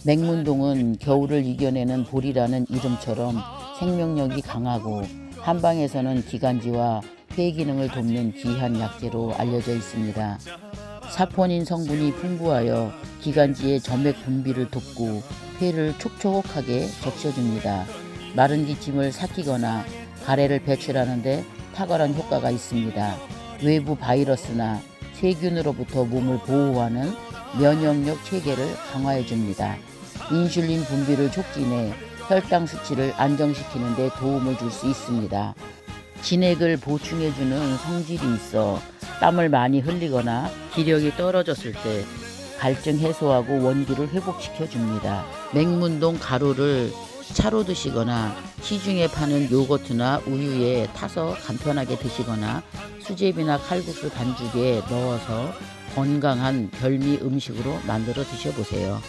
맹문동은 겨울을 이겨내는 보리라는 이름처럼 생명력이 강하고 한방에서는 기관지와 폐 기능을 돕는 귀한 약재로 알려져 있습니다. 사포닌 성분이 풍부하여 기관지의 점액 분비를 돕고 폐를 촉촉하게 적셔줍니다. 마른 기침을 삭히거나 가래를 배출하는 데 탁월한 효과가 있습니다. 외부 바이러스나 세균으로부터 몸을 보호하는 면역력 체계를 강화해줍니다. 인슐린 분비를 촉진해 혈당 수치를 안정시키는 데 도움을 줄 수 있습니다. 진액을 보충해주는 성질이 있어 땀을 많이 흘리거나 기력이 떨어졌을 때 갈증 해소하고 원기를 회복시켜 줍니다. 맹문동 가루를 차로 드시거나 시중에 파는 요거트나 우유에 타서 간편하게 드시거나 수제비나 칼국수 반죽에 넣어서 건강한 별미 음식으로 만들어 드셔보세요.